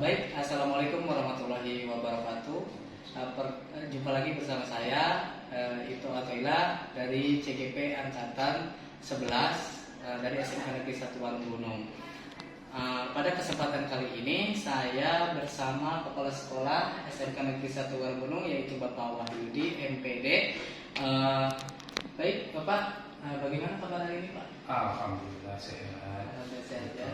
Baik, Assalamualaikum warahmatullahi wabarakatuh. Jumpa lagi bersama saya, Ibtu Atoila dari CGP Angkatan 11 dari SMK Negeri 1 Warung Gunung. Pada kesempatan kali ini saya bersama Kepala Sekolah SMK Negeri 1 Warung Gunung, yaitu Bapak Wahyudi MPD. Baik Bapak, bagaimana kabar hari ini Pak? Alhamdulillah sehat. Alhamdulillah sehat ya.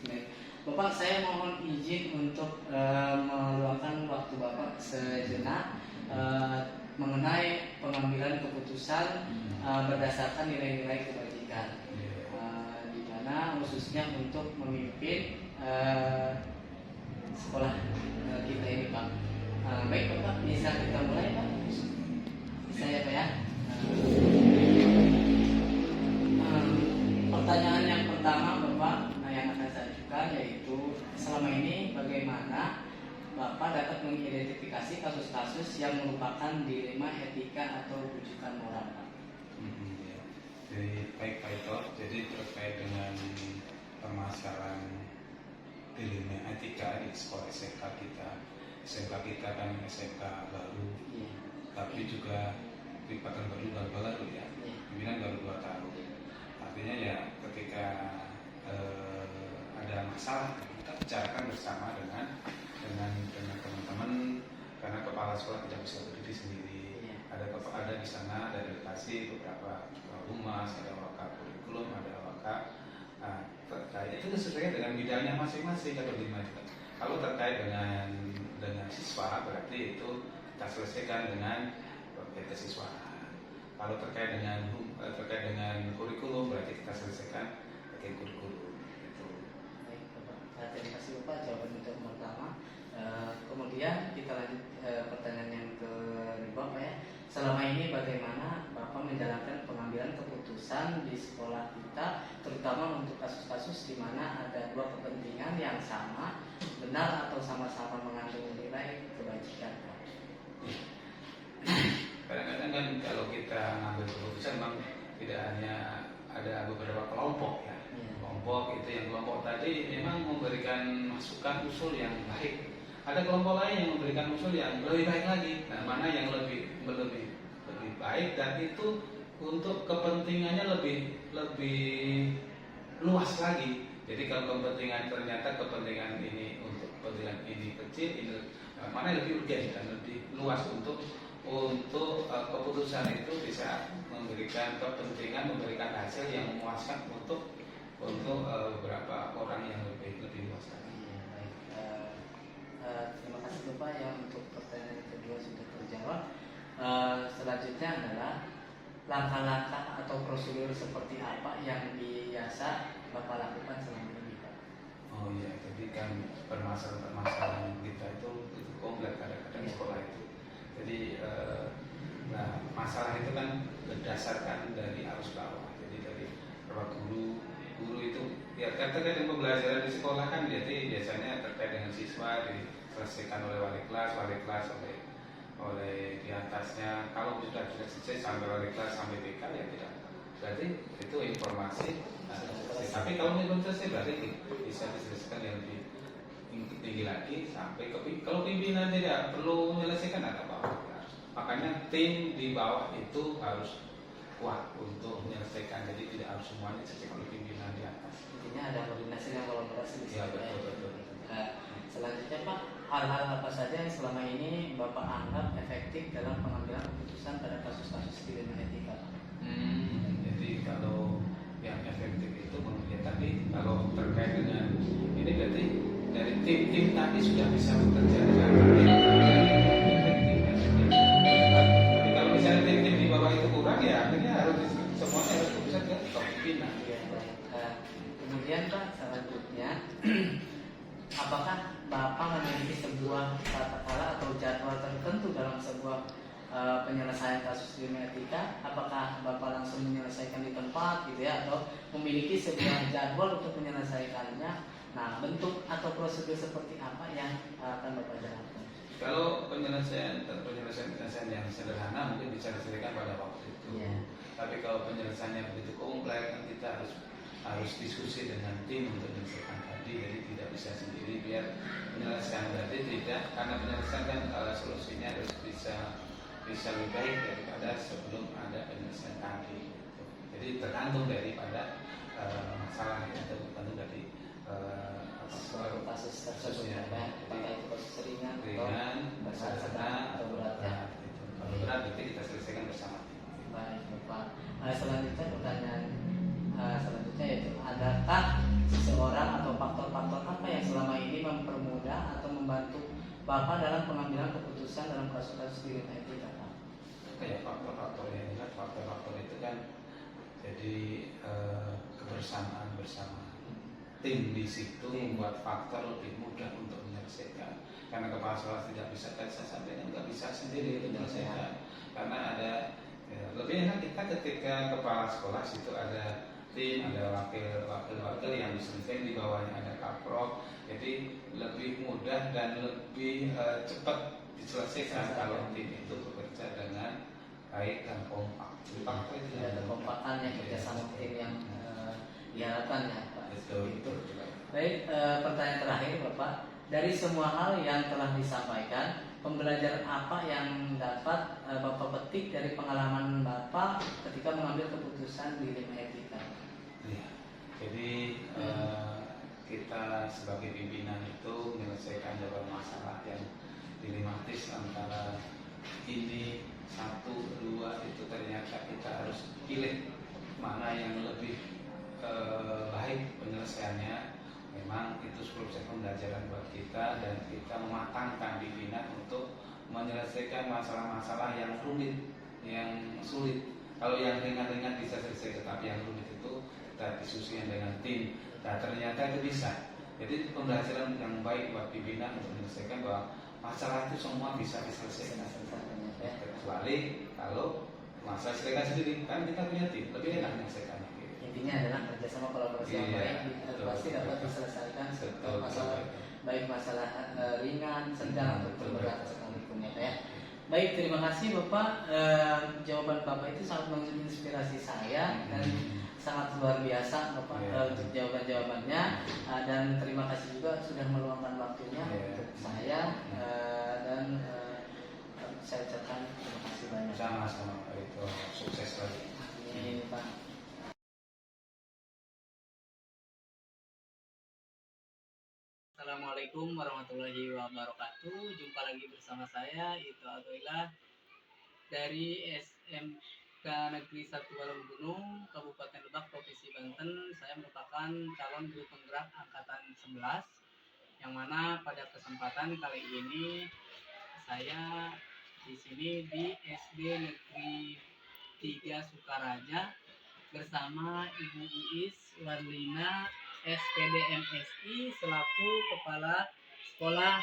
Baik. Bapak, saya mohon izin untuk meluangkan waktu Bapak sejenak mengenai pengambilan keputusan berdasarkan nilai-nilai kebajikan, di mana khususnya untuk memimpin sekolah kita ini, Pak. Baik Bapak, bisa kita mulai Pak? Bisa ya Pak ya? Pertanyaan yang pertama Bapak yang akan saya ajukan yaitu, selama ini bagaimana Bapak dapat mengidentifikasi kasus-kasus yang merupakan dilema etika atau rujukan moral Pak? Jadi baik Pak Ito, jadi terkait dengan permasalahan dilema etika di sekolah SMK kita. SMK kita kan SMK baru, tapi juga bahkan baru ya, pimpinan baru 2 tahun. Artinya ya ketika ada masalah kita bicarakan bersama dengan teman-teman, karena kepala sekolah tidak bisa berdiri sendiri. Ada di sana ada delegasi beberapa humas, ada wakil kurikulum, ada wakil terkait itu sesuai dengan bidangnya masing-masing atau kalau terkait dengan siswa berarti itu kita selesaikan dengan kesiswaan. Kalau terkait dengan kurikulum berarti kita selesaikan bagian kurikulum. Baik Bapak, terima kasih Bapak jawaban untuk yang pertama. Kemudian kita lanjut pertanyaan yang kedua Pak ya. Selama ini bagaimana Bapak menjalankan pengambilan keputusan di sekolah kita, terutama untuk kasus-kasus di mana ada dua kepentingan yang sama, benar atau sama-sama mengandung nilai kebajikan Pak? Kadang-kadang kan kalau kita ngambil keputusan memang tidak hanya ada beberapa kelompok ya. Kelompok itu yang kelompok tadi memang memberikan masukan usul yang baik. Ada kelompok lain yang memberikan usul yang lebih baik lagi. Nah, mana yang lebih baik dan itu untuk kepentingannya lebih luas lagi. Jadi kalau ternyata kepentingan ini untuk kepentingan ini kecil, ini mana yang lebih urgen dan lebih luas untuk keputusan itu bisa memberikan kepentingan, memberikan hasil yang memuaskan untuk beberapa orang yang lebih luas lagi. Terima kasih Bapak yang untuk pertanyaan kedua sudah terjawab. Selanjutnya adalah langkah-langkah atau prosedur seperti apa yang biasa Bapak lakukan selama ini Pak? Oh iya, jadi kan permasalahan kita itu kompleks kadang-kadang sekolah itu. Jadi masalah itu kan berdasarkan dari arus bawah. Jadi dari para guru itu ya terkait dengan pembelajaran di sekolah kan, jadi biasanya terkait dengan siswa diselesaikan oleh wali kelas oleh di atasnya. Kalau sudah selesai sampai wali kelas sampai BK ya tidak, berarti itu informasi. Tapi kalau belum selesai berarti bisa diselesaikan yang lebih tinggi lagi sampai kalau pimpinan tidak perlu menyelesaikan ada apa-apa. Makanya tim di bawah itu harus kuat untuk menyelesaikan, jadi tidak harus semuanya diselesaikan oleh pimpinan di atas. Intinya ada koordinasi dan kolaborasi di Ya, sana. betul. Selanjutnya Pak, hal-hal apa saja yang selama ini Bapak anggap efektif dalam pengambilan keputusan pada kasus-kasus dilema etika Pak? Jadi kalau yang efektif itu ya tadi kalau terkait dengan ini berarti dari tim tadi sudah bisa bekerja dengan efektif. Tapi kalau misalnya tim di bawah itu kurang ya akhirnya semuanya harus keputusan ke pimpinan. Kemudian Pak, selanjutnya apakah Bapak memiliki sebuah tata cara atau jadwal tertentu dalam sebuah penyelesaian kasus dilema etika? Apakah Bapak langsung menyelesaikan di tempat gitu ya, atau memiliki sebuah jadwal untuk menyelesaikannya? Nah, bentuk atau prosedur seperti apa yang akan Bapak jalankan? Kalau penyelesaian yang sederhana mungkin bisa diselesaikan pada waktu itu. Tapi kalau penyelesaiannya begitu kompleks, kita harus harus diskusi dengan tim untuk menyelesaikan tadi, jadi tidak bisa sendiri biar penyelesaian tadi tidak, karena penyelesaian kan solusinya harus bisa lebih baik daripada sebelum ada penyelesaian tadi gitu. Jadi tergantung daripada masalah ya, tergantung dari suatu kasus tersebut ya, apakah itu kasus ringan berat, atau berat ya. gitu. Kalau berat berarti kita selesaikan bersama. Baik Bapak. Selanjutnya pertanyaan selanjutnya yaitu, adakah seseorang atau faktor-faktor apa yang selama ini mempermudah atau membantu Bapak dalam pengambilan keputusan dalam kasus-kasus di lingkungan kita, Pak? Ya, faktor-faktor yang ingat, faktor-faktor itu kan jadi kebersamaan bersama tim di situ membuat faktor lebih mudah untuk menyelesaikan, karena kepala sekolah tidak bisa, tadi saya sampaikan nggak bisa sendiri menyelesaikan, karena ada ya, lebih enak kita ketika kepala sekolah situ ada tim, ada wakil-wakil yang diselesaikan, di bawahnya ada kaprok, jadi lebih mudah dan lebih cepat diselesaikan kalau tim itu bekerja dengan baik dan kompak. Faktor itu Ada kekompakan yang kerjasama tim yang diharapkan ya, Pak. Betul. Baik, pertanyaan terakhir Bapak, dari semua hal yang telah disampaikan, pembelajaran apa yang dapat Bapak petik dari pengalaman Bapak ketika mengambil keputusan di lingkungan etika? Ya, jadi kita sebagai pimpinan itu menyelesaikan beberapa masalah yang dilematis, antara ini satu dua itu ternyata kita harus pilih mana yang lebih baik penyelesaiannya. Memang itu proses pembelajaran buat kita, dan kita mematangkan pimpinan untuk menyelesaikan masalah-masalah yang rumit, yang sulit. Kalau yang ringan-ringan bisa selesai, tetapi yang rumit itu kita diskusikan dengan tim. Nah, ternyata itu bisa. Jadi pembelajaran yang baik buat pimpinan untuk menyelesaikan bahwa masalah itu semua bisa diselesaikan. Kecuali kalau masalah selesaikan sendiri, kan kita punya tim, lebih enak menyelesaikannya. Intinya adalah kerjasama kolaborasi yang baik, pasti dapat diselesaikan masalah, baik masalah ringan, sedang ataupun berat sekalipun ya. Baik, terima kasih Bapak. Jawaban Bapak itu sangat menginspirasi saya dan sangat luar biasa Bapak untuk jawaban-jawabannya, dan terima kasih juga sudah meluangkan waktunya untuk saya, dan saya ucapkan terima kasih banyak. Sama-sama Pak Rito, sukses lagi. Amin Pak. Assalamualaikum warahmatullahi wabarakatuh. Jumpa lagi bersama saya, itu adalah dari SMK Negeri 1 Walungunung, Kabupaten Lebak, Provinsi Banten. Saya merupakan calon guru penggerak angkatan 11, yang mana pada kesempatan kali ini saya di sini di SD Negeri 3 Sukaraja bersama Ibu Iis Warlina SPD MSI selaku kepala sekolah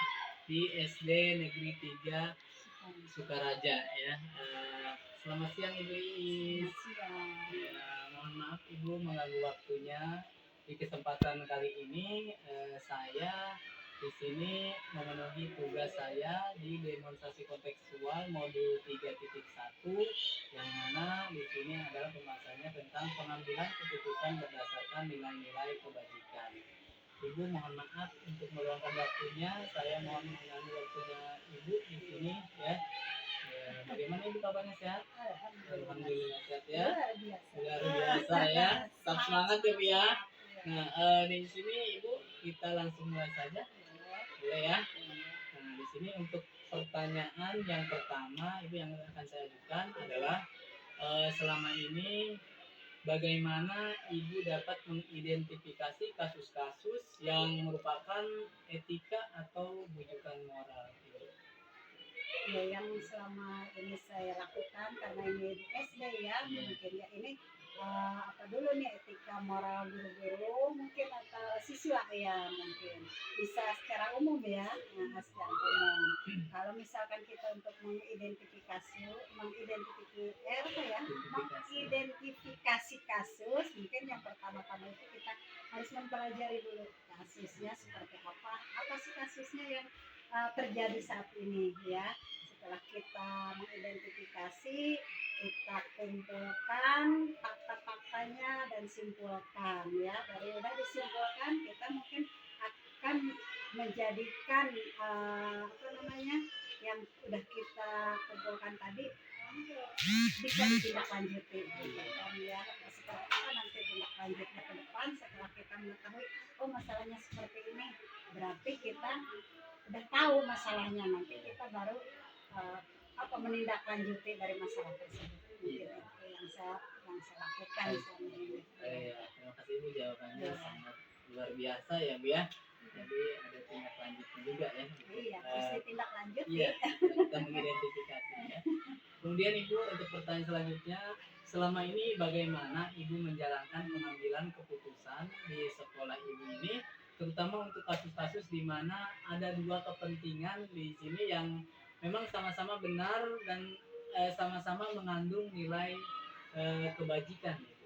di SD Negeri 3 Sukaraja ya. Selamat siang Ibu Iis. Ya, mohon maaf Ibu mengganggu waktunya. Di kesempatan kali ini saya di sini memenuhi tugas saya di demonstrasi kontekstual modul 3.1, yang mana di sini adalah pembahasannya tentang pengambilan keputusan berdasarkan nilai-nilai kebajikan. Ibu mohon maaf untuk meluangkan waktunya, saya mohon mengganggu waktunya Ibu di sini ya. Bagaimana Ibu kabarnya, sehat? Alhamdulillah sehat ya. Luar biasa ya. Tetap semangat ya Bu ya. Nah, di sini Ibu kita langsung mulai saja. Boleh ya. Nah, di sini untuk pertanyaan yang pertama Ibu yang akan saya ajukan adalah, selama ini bagaimana Ibu dapat mengidentifikasi kasus-kasus yang merupakan etika atau bujukan moral? Ya, yang selama ini saya lakukan karena ini di SD ya, mungkin ya ini apa dulu nih, etika moral guru-guru mungkin, atau siswa ya, mungkin bisa secara umum ya. Nah, secara umum kalau misalkan kita untuk mengidentifikasi kasus, mungkin yang pertama-tama itu kita harus mempelajari dulu kasusnya seperti apa sih kasusnya yang terjadi saat ini ya. Setelah kita mengidentifikasi, kita kumpulkan fakta faktanya dan simpulkan ya. Dari udah disimpulkan kita mungkin akan menjadikan apa namanya yang udah kita kumpulkan tadi bisa ditindaklanjuti gitu kan ya. Seperti apa nanti tindak lanjutnya ke depan setelah kita mengetahui oh masalahnya seperti ini, berarti kita udah tahu masalahnya, nanti kita baru apa menindaklanjuti dari masalah tersebut. Mungkin itu yang saya lakukan selama ini. Terima kasih Ibu, jawabannya sangat luar biasa ya Bu ya. Jadi ada tindak lanjutnya juga ya. Iya, harus ditindaklanjuti. Iya, kita mengidentifikasinya. Kemudian Ibu, untuk pertanyaan selanjutnya, selama ini bagaimana Ibu menjalankan pengambilan keputusan di sekolah Ibu ini, terutama untuk kasus-kasus di mana ada dua kepentingan di sini yang memang sama-sama benar dan sama-sama mengandung nilai kebajikan Ibu.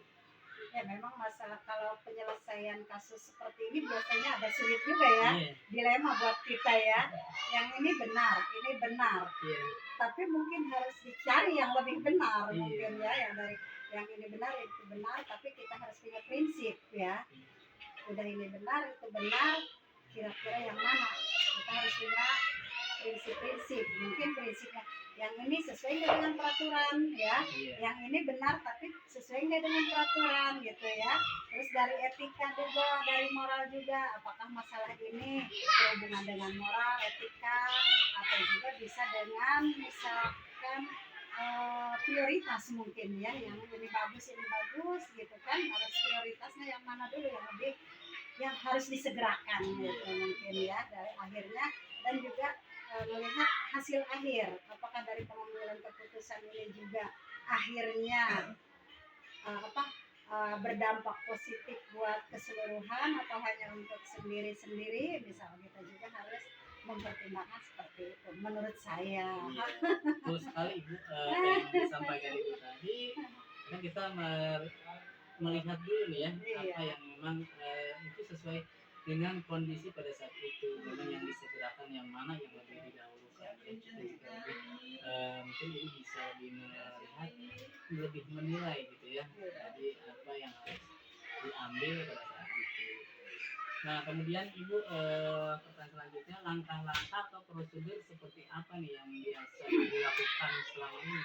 Ya memang masalah kalau penyelesaian kasus seperti ini biasanya ada sulit juga ya. Dilema buat kita ya. Yang ini benar, ini benar. Tapi mungkin harus dicari yang lebih benar mungkin ya, yang dari yang ini benar itu benar, tapi kita harus punya prinsip ya. Udah ini benar itu benar, kira-kira yang mana? Kita harus punya prinsip-prinsip. Mungkin prinsipnya yang ini sesuai dengan peraturan ya, yang ini benar tapi sesuai dengan peraturan gitu ya. Terus dari etika juga, dari moral juga, apakah masalah ini berhubungan dengan moral, etika, atau juga bisa dengan misalkan prioritas mungkin ya, yang ini bagus gitu kan, harus prioritasnya yang mana dulu yang lebih yang harus disegerakan gitu mungkin ya, dari akhirnya. Dan juga melihat hasil akhir, apakah dari pengambilan keputusan ini juga akhirnya berdampak positif buat keseluruhan atau hanya untuk sendiri-sendiri. Misalnya kita juga harus mempertimbangkan seperti itu menurut saya. Betul sekali Ibu, yang disampaikan Ibu tadi, karena kita melihat dulu nih ya, apa yang memang itu sesuai dengan kondisi pada saat itu, memang yang disegerakan yang mana yang lebih didahulukan. Kita juga mungkin ini bisa lebih melihat, lebih menilai gitu ya, jadi apa yang harus diambil pada saat itu. Nah kemudian Ibu, pertanyaan selanjutnya, langkah-langkah atau prosedur seperti apa nih yang biasa dilakukan selama ini?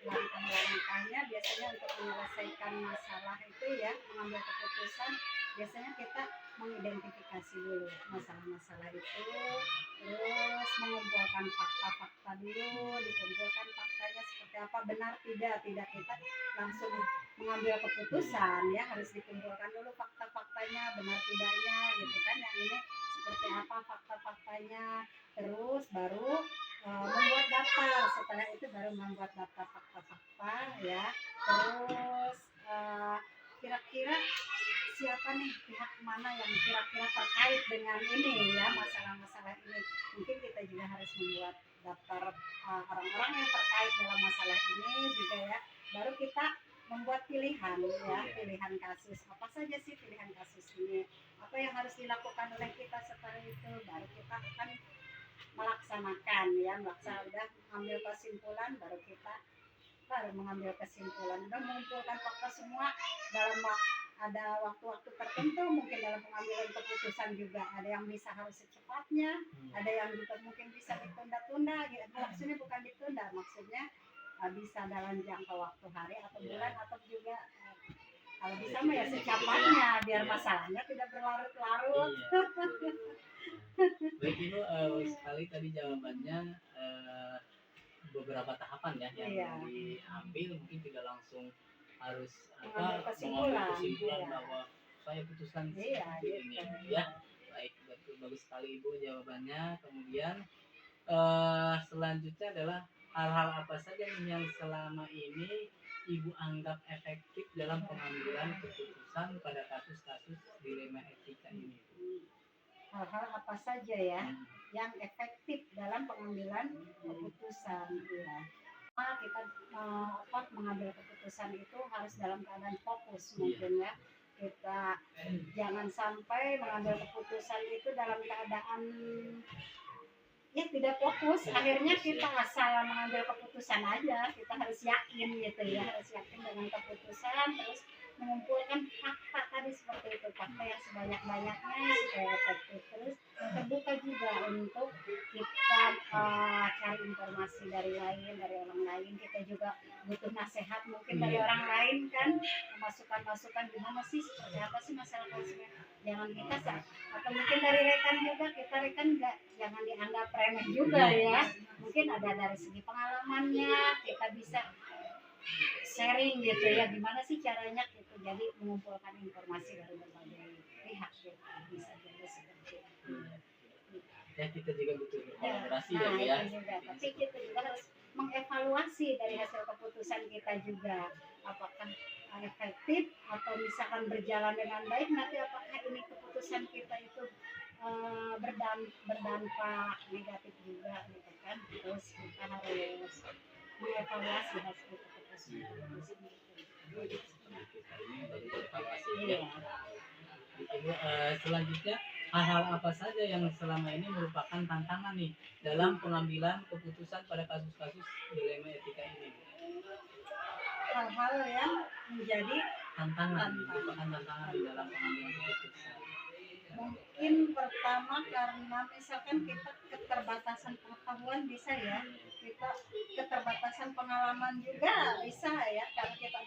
Langkah-langkahnya biasanya untuk menyelesaikan masalah itu ya, mengambil keputusan, biasanya kita mengidentifikasi dulu masalah-masalah itu, terus mengumpulkan fakta-fakta dulu, dikumpulkan faktanya seperti apa, benar tidak kita langsung mengambil keputusan ya, harus dikumpulkan dulu fakta-faktanya, benar tidaknya gitu kan, yang ini seperti apa fakta-faktanya, terus baru membuat daftar. Setelah itu baru membuat daftar fakta-fakta ya, terus kira-kira siapa nih pihak mana yang kira-kira terkait dengan ini ya, masalah-masalah ini. Mungkin kita juga harus membuat daftar orang-orang yang terkait dalam masalah ini juga ya, baru kita membuat pilihan ya, pilihan kasus, apa saja sih pilihan kasus ini, apa yang harus dilakukan oleh kita. Setelah itu baru kita akan melaksanakan ya, udah mengambil kesimpulan, baru kita mengambil kesimpulan, udah mengumpulkan fakta semua dalam ada waktu-waktu tertentu, mungkin dalam pengambilan keputusan juga ada yang bisa harus secepatnya, ada yang juga mungkin bisa ditunda-tunda gitu. Maksudnya bukan ditunda, maksudnya bisa dalam jangka waktu hari atau bulan, atau juga kalau bisa mah ya secepatnya, biar masalahnya tidak berlarut-larut. Baik Ibu, sekali tadi jawabannya beberapa tahapan ya yang diambil, mungkin tidak langsung harus mengambil kesimpulan bahwa saya putuskan seperti ini ya. Baik, betul, bagus sekali Ibu jawabannya. Kemudian selanjutnya adalah hal-hal apa saja yang selama ini Ibu anggap efektif dalam pengambilan keputusan pada kasus-kasus dilema etika ini? Hal-hal apa saja ya yang efektif dalam pengambilan keputusan ya. Kita mengambil keputusan itu harus dalam keadaan fokus mungkin ya. Kita jangan sampai mengambil keputusan itu dalam keadaan ya tidak fokus, akhirnya kita asal mengambil keputusan aja. Kita harus yakin gitu ya, harus yakin dengan keputusan, terus mengumpulkan fakta tadi seperti itu, fakta yang sebanyak-banyaknya supaya efektif, terus terbuka juga untuk kita cari informasi dari orang lain. Kita juga butuh nasihat mungkin dari orang lain kan, masukan-masukan gimana sih, seperti apa sih masalah konsumen, jangan kita atau mungkin dari rekan juga, kita rekan nggak, jangan dianggap remeh juga ya, mungkin ada dari segi pengalamannya kita bisa sharing gitu ya, gimana sih caranya gitu, jadi mengumpulkan informasi dari berbagai pihak gitu, bisa jadi seperti itu. Ya kita juga butuh berkolaborasi Nah, ya. itu juga, tapi kita juga harus mengevaluasi dari hasil keputusan kita juga, apakah efektif atau misalkan berjalan dengan baik, nanti apakah ini keputusan kita itu berdampak negatif juga gitu kan, terus kita harus mengevaluasi hasil keputusan itu. Evaluasi ya. Ibu, selanjutnya hal-hal apa saja yang selama ini merupakan tantangan nih dalam pengambilan keputusan pada kasus-kasus dilema etika ini? Hal-hal yang menjadi Tantangan, merupakan tantangan di dalam pengambilan keputusan. mungkin pertama karena misalkan kita keterbatasan pengetahuan bisa ya, kita keterbatasan pengalaman juga bisa ya, karena kita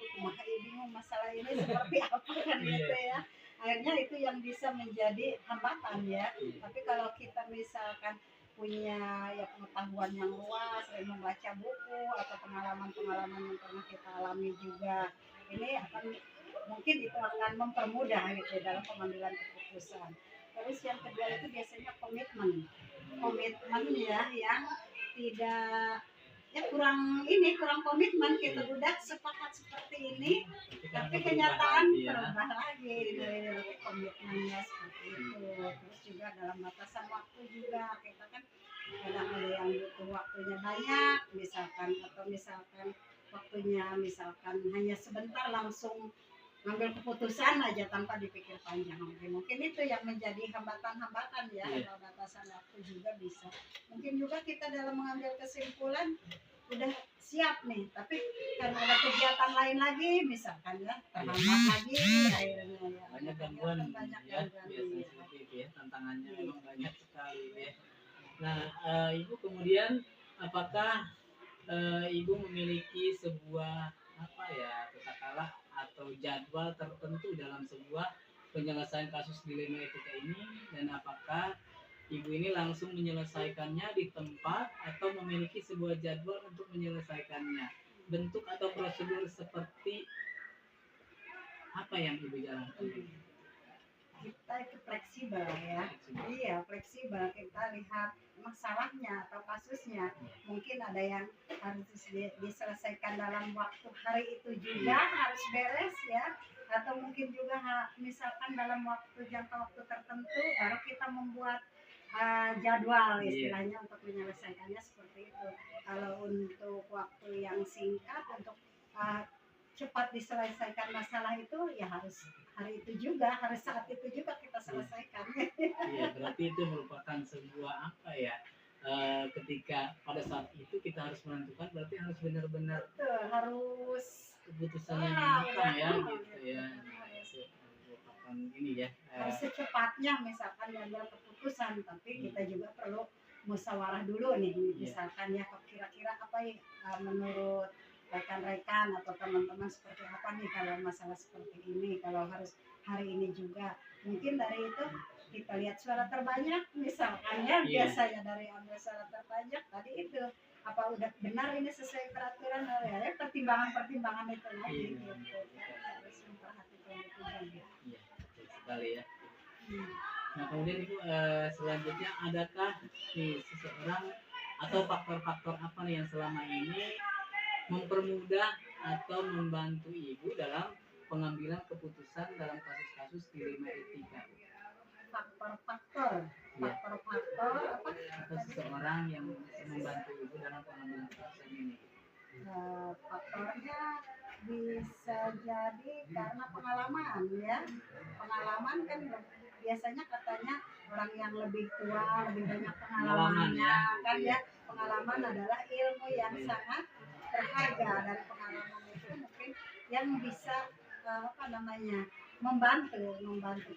bingung masalah ini seperti apa kan gitu ya, akhirnya itu yang bisa menjadi hambatan ya. Tapi kalau kita misalkan punya ya pengetahuan yang luas, sering membaca buku atau pengalaman-pengalaman yang pernah kita alami juga, ini akan mungkin itu akan mempermudah gitu dalam pengambilan keputusan. Terus yang kedua itu biasanya komitmen ya, yang tidak ya kurang komitmen, kita udah sepakat seperti ini tapi kenyataan berubah lagi dari komitmennya seperti itu. Terus juga dalam batasan waktu juga, kita kan kadang ada yang butuh waktunya banyak misalkan, atau misalkan waktunya misalkan hanya sebentar langsung ngambil keputusan aja tanpa dipikir panjang. Mungkin itu yang menjadi hambatan-hambatan ya, batasan waktu juga bisa. Mungkin juga kita dalam mengambil kesimpulan udah siap nih, tapi karena ada kegiatan lain lagi misalkan ya, terhambat lagi akhirnya ya. Banyak gangguan ya, iya. seperti itu ya, tantangannya memang banyak sekali ya. Nah, Ibu kemudian apakah Ibu memiliki sebuah apa ya, katakanlah atau jadwal tertentu dalam sebuah penyelesaian kasus dilema etika ini, dan apakah Ibu ini langsung menyelesaikannya di tempat atau memiliki sebuah jadwal untuk menyelesaikannya? Bentuk atau prosedur seperti apa yang Ibu jalankan? Kita itu fleksibel ya, iya fleksibel, kita lihat masalahnya atau kasusnya, mungkin ada yang harus diselesaikan dalam waktu hari itu juga harus beres ya, atau mungkin juga misalkan dalam jangka waktu tertentu baru kita membuat jadwal istilahnya untuk menyelesaikannya seperti itu. Kalau untuk waktu yang singkat, untuk cepat diselesaikan masalah itu ya harus hari itu juga, harus saat itu juga kita selesaikan. Iya, berarti itu merupakan sebuah apa ya, ketika pada saat itu kita harus menentukan, berarti harus benar-benar harus keputusan yang matang ya gitu ya. Itu merupakan ini ya, harus secepatnya misalkan mengambil keputusan, tapi kita juga perlu musyawarah dulu nih, misalkan ya kira-kira apa ya menurut rekan-rekan atau teman-teman seperti apa nih kalau masalah seperti ini, kalau harus hari ini juga. Mungkin dari itu kita lihat suara terbanyak misalkan ya, biasanya dari ambil suara terbanyak tadi itu apa udah benar ini sesuai peraturan, ya pertimbangan itu lagi gitu. Harus memperhatikan itu juga. Iya, betul sekali ya. Nah kemudian Ibu, selanjutnya adakah nih seseorang atau faktor-faktor apa nih yang selama ini mempermudah atau membantu Ibu dalam pengambilan keputusan dalam kasus-kasus dilema etika? Faktor-faktor apa? Atau seseorang yang membantu Ibu dalam pengambilan keputusan ini? Faktornya bisa jadi karena pengalaman ya. Pengalaman kan biasanya katanya orang yang lebih tua, lebih banyak Pengalaman pengalamannya ya, kan gitu ya. Pengalaman adalah ilmu yang sangat berharga, dan pengalaman itu mungkin yang bisa apa namanya membantu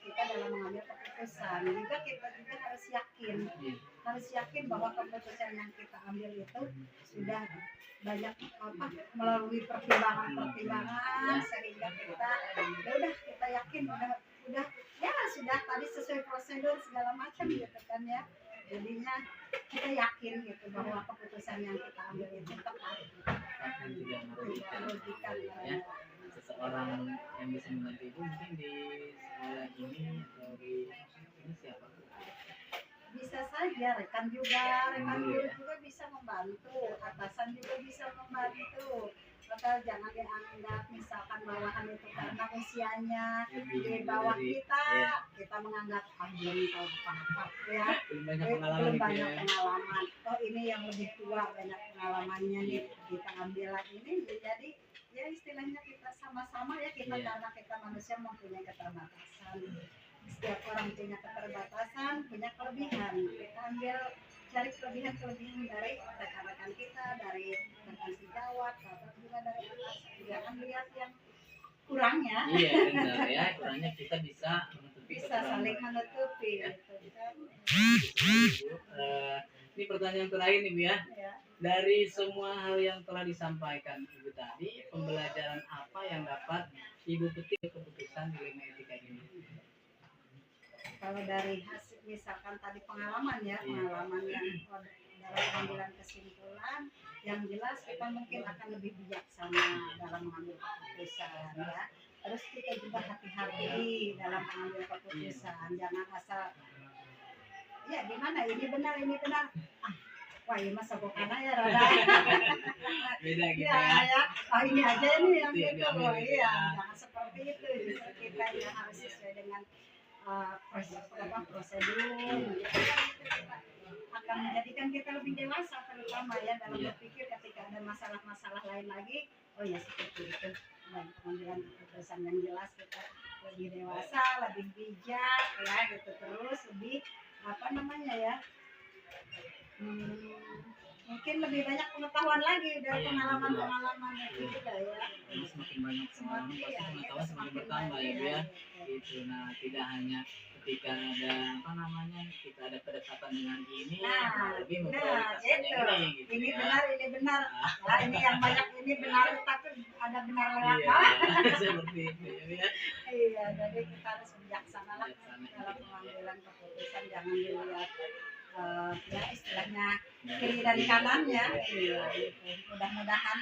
kita dalam mengambil keputusan. Juga kita juga harus yakin bahwa keputusan yang kita ambil itu sudah banyak apa melalui pertimbangan sehingga kita ya udah kita yakin udah ya sudah tadi sesuai prosedur segala macam gitu kan ya. Jadinya kita yakin gitu bahwa keputusan yang kita ambil itu tepat dan tidak merugikan merugikan ya. Seseorang yang bisa membantu ibu mungkin di sekolah ini atau di ini siapa? bisa saja rekan guru juga bisa membantu, atasan juga bisa membantu, atau jangan dianggap misalkan bawahan itu karena usianya di bawah kita kita menganggap belum tahu apa-apa ya, belum banyak pengalaman, oh ini yang lebih tua banyak pengalamannya nih kita ambil lagi ini. Jadi ya istilahnya kita sama-sama ya kita karena kita manusia mempunyai keterbatasan, setiap orang punya keterbatasan, punya kelebihan. Kita ambil cari kelebihan dari rekan-rekan kita, dari rekan sejawat, atau juga dari atasan. Jangan lihat yang kurangnya. Iya benar ya, kurangnya kita bisa menutupi. Bisa saling menutupi. Ya. Gitu, kan? Ini pertanyaan terakhir nih Bu ya. Dari semua hal yang telah disampaikan Ibu tadi, pembelajaran apa yang dapat Ibu petik keputusan dilema etika ini? Kalau dari hasil misalkan tadi pengalaman ya, pengalaman yang dalam pengambilan kesimpulan, yang jelas kita mungkin akan lebih bijaksana dalam mengambil keputusan ya. Terus kita juga hati-hati dalam mengambil keputusan, jangan asal ya gimana ini benar wah ini masa bokana ya rada Beda gitu ya. Oh ini aja nih yang itu gitu iya, jangan seperti itu. Justru kita yang harus sesuai dengan prosedur akan menjadikan kita lebih dewasa, terutama ya dalam berpikir ketika ada masalah-masalah lain lagi. Oh ya seperti itu, pengambilan keputusan yang jelas kita lebih dewasa, lebih bijak ya gitu, terus lebih apa namanya ya, mungkin lebih banyak pengetahuan lagi dari pengalaman itu juga ya. Semakin banyak pengalaman pasti pengetahuan semakin bertambah ya Bu ya. Gitu. Nah tidak hanya ketika ada apa namanya kita ada kedekatan dengan ini, lebih memprioritaskan ini gitu ini ya. ini benar. Nah, ini yang banyak ini benar tapi ada benar lewat. Iya, seperti itu ya Bu ya. Iya, jadi kita harus bijaksana lah dalam pengambilan keputusan, jangan dilihat ya istilahnya kiri dan kanan ya. Iya, gitu. Mudah-mudahan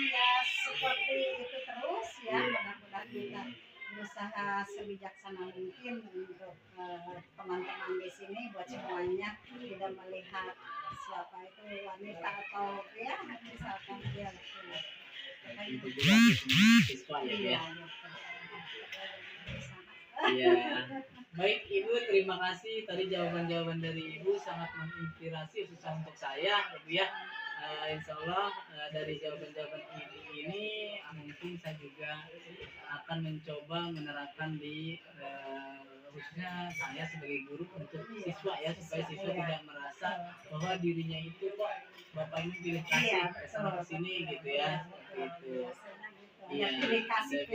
ya seperti itu terus ya. Mudah-mudahan kita berusaha sebijaksana mungkin untuk teman-teman di sini, buat semuanya tidak melihat siapa itu wanita atau ya misalkan dia Itu juga siswa ya. Iya. Baik Ibu, terima kasih tadi jawaban-jawaban dari Ibu sangat menginspirasi khususnya untuk saya Ibu ya. Insya Allah dari jawaban-jawaban Ibu ini mungkin saya juga akan mencoba menerapkan di khususnya saya sebagai guru untuk siswa ya, supaya siswa tidak merasa bahwa dirinya itu kok Bapak Ibu pilih kasih kesana kesini gitu ya. Gitu. Iya, pilih kasih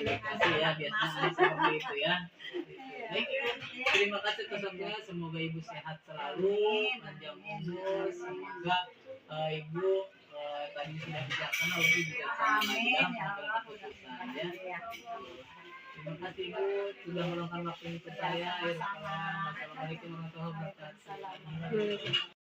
ya, biasanya seperti itu ya. Baik Ibu, terima kasih atas waktunya. Semoga Ibu sehat selalu, panjang umur. Semoga Ibu tadi sudah bijaksana, lebih bijaksana lagi dalam mengambil keputusan ya. Terima kasih Ibu sudah meluangkan waktu untuk saya. Assalamualaikum warahmatullahi wabarakatuh.